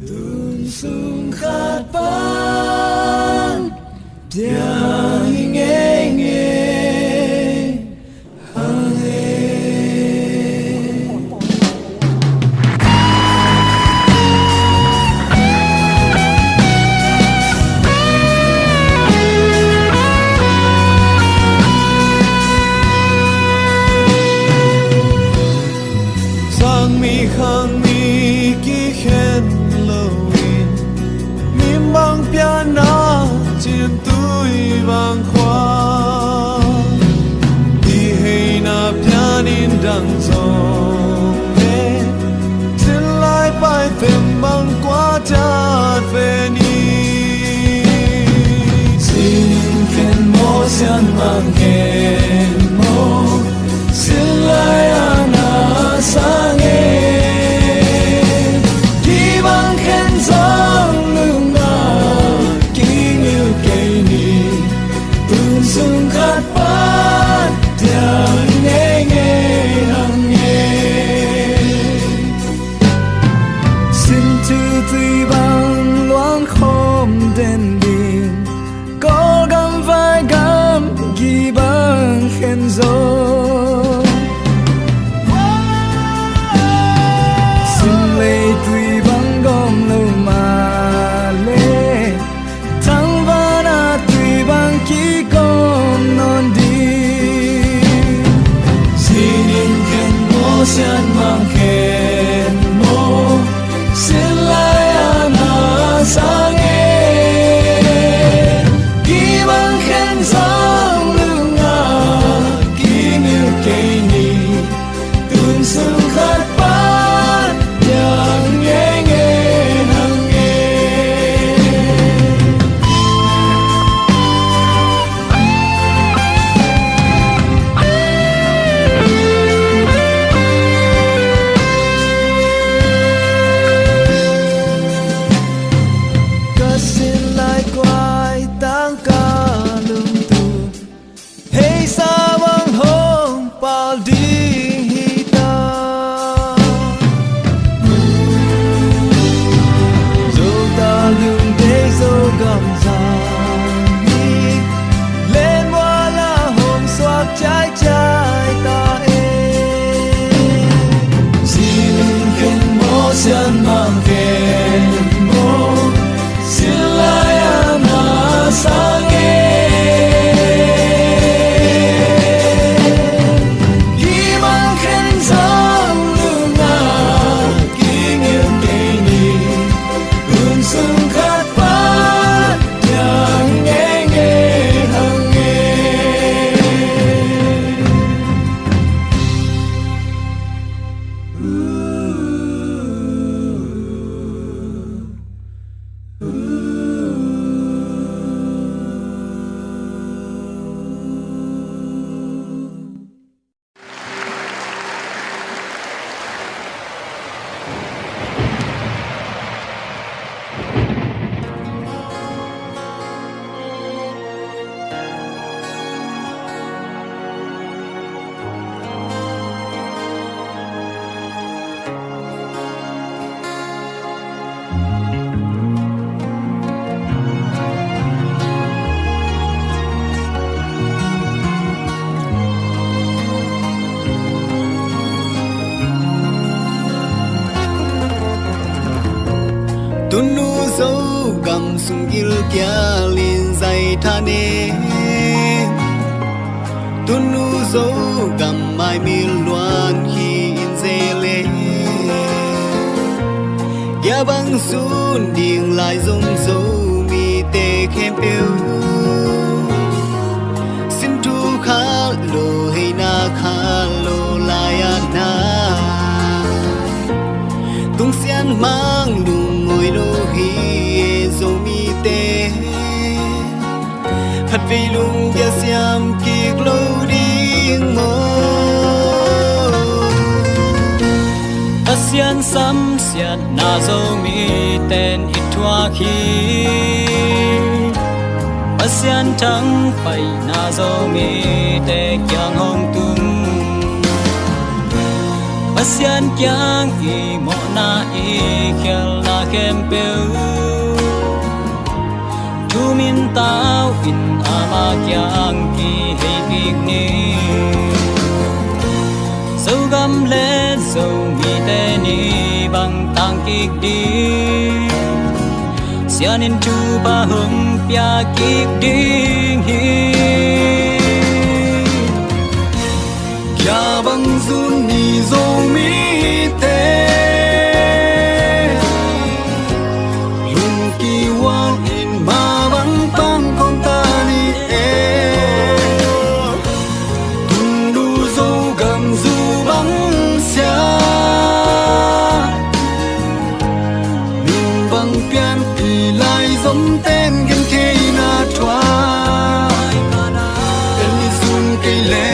Dun sung khát ban dia nghe nghe hang sang mi khang mi ki khen lovin mi mang piana chim tui vang khoa đi hay na pianin đang zong me tin lai pai thêm mang qua chát về ni xin khen mo xian mang khen mo xin lai ana sang Tunu dấu cầm sung gil kia liền dày tha nê Tunu dấu cầm mai mi loan khi in dê lê Gia băng xuống điên lại dông dấu mi tê khem bêu Xin thu khá lô hay na khá lô lại na Tung xian mang lùng ngồi lô hi dô mi tê Hạt vì lùng gia xiam kiệt lô điên mô Asian sam sian na dô mi tên ít thua khi Asian trắng phải na dô mi tê kyang hong tung Hasian kyang I mo na I khel na kem peu Tu min tao in ama kyang ki hei kik ni Dâu găm lết dâu mi tê ni bằng tang kik đi Sia nên chu ba hương pia kik ding hi Kya bang zun ni zo mi te Lung ki wan in ma bang pang kong ta ni e Tun du zo gam zu bang sia Min bang pian pi lai zom ten gen ke na twa El ni zun ke le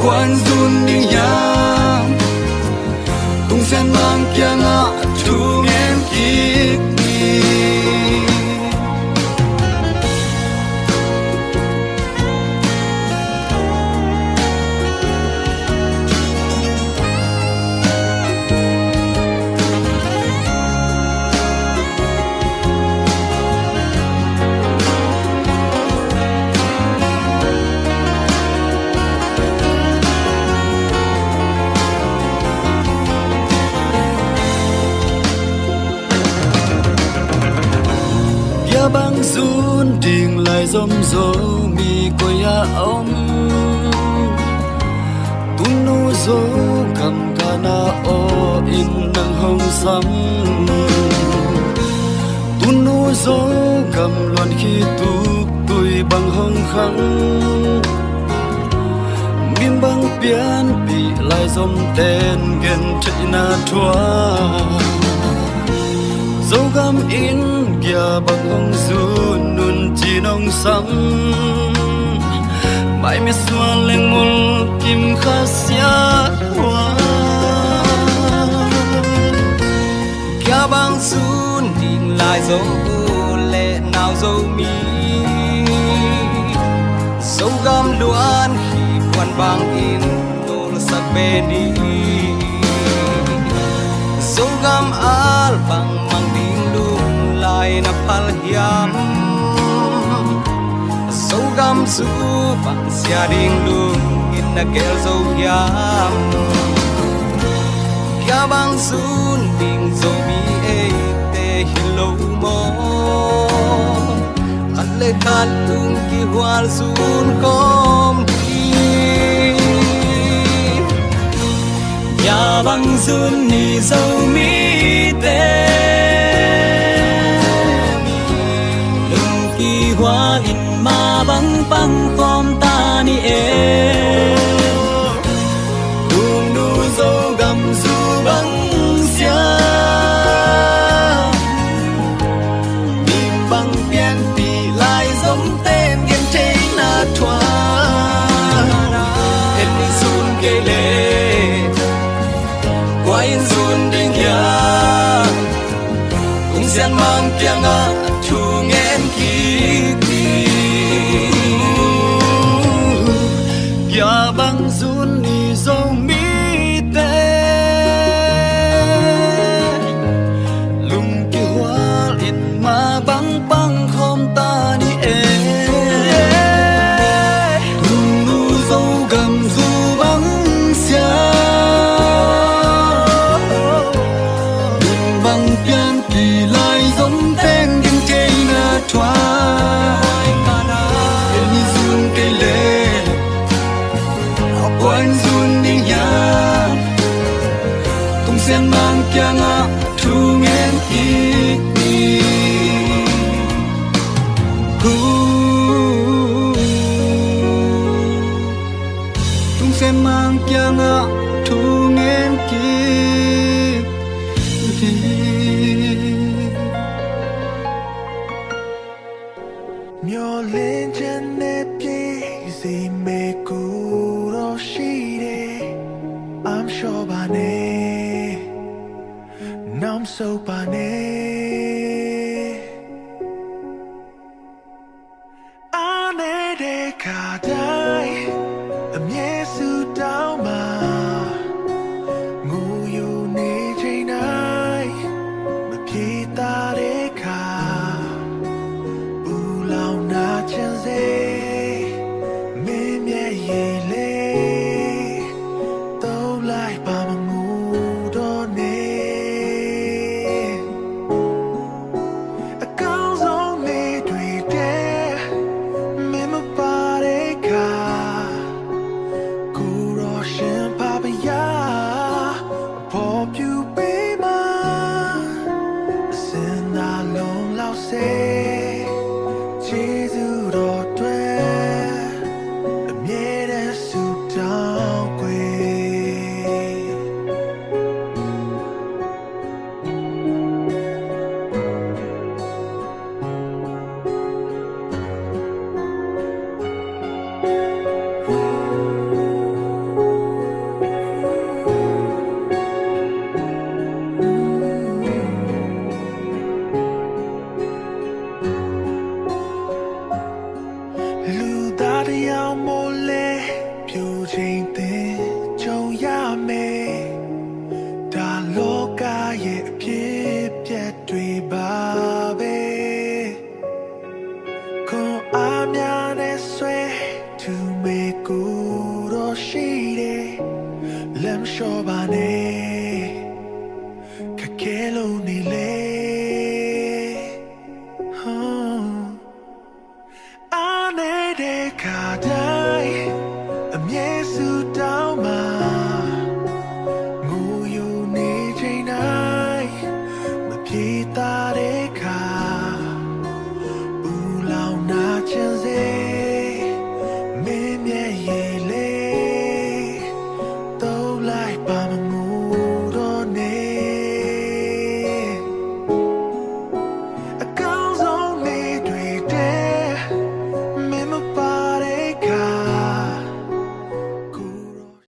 Quan dun ding yang Tung sen mang kia ngạ Thu nghen kik ni băng run đình lại rôm rô mi cô ya ông tun nu rô cầm ca na o in nang hồng sam tun nu rô cầm loan khi tu tuổi bằng hồng khăng min băng pian bị lại rôm tên gen chạy na thua dâu gam in kia bằng hồng run nun chi nong sam mãi mê xua lên mul kim khá xia hoa kia bằng run đình lại dâu lệ nào dâu mi dâu gam luan khi quan bang in nô sắc bê đi dâu gam al bang mang ding lung lai na pal hiam dâu gam zu bang sia ding lung in na kel dâu hiam kia bang zun ding dâu mi e te hello mo khát lệ khát lung ki hoa zun kom ya bang zun ni dâu mi te lung ki hoa in ma bang bang kom ta ni e lung nu dâu gam du bang sia bim bang pian pi lai giống tên gen thế na thoa en ni sun ke le quay run đinh ya cùng sen mang tiếng ngã thu nghen kik ya bang run ni dâu mi te lung ki hoa in ma bang bang khom ta ni e lung nu dâu gam du bang sia bang pian pi lai giống tên gen te na thoa el ni zun ke le quan zun ding ya tung sen mang kia ngạ thu nghen kik ni tung sen mang kia ngạ thu nghen kik Myo lên chân nếp gì gì mê cũ đó shi de I'm sure bà nè Nam sâu bà nè Ane de cả đai Âm nhé sư đau mà ခဲလို့နေလေ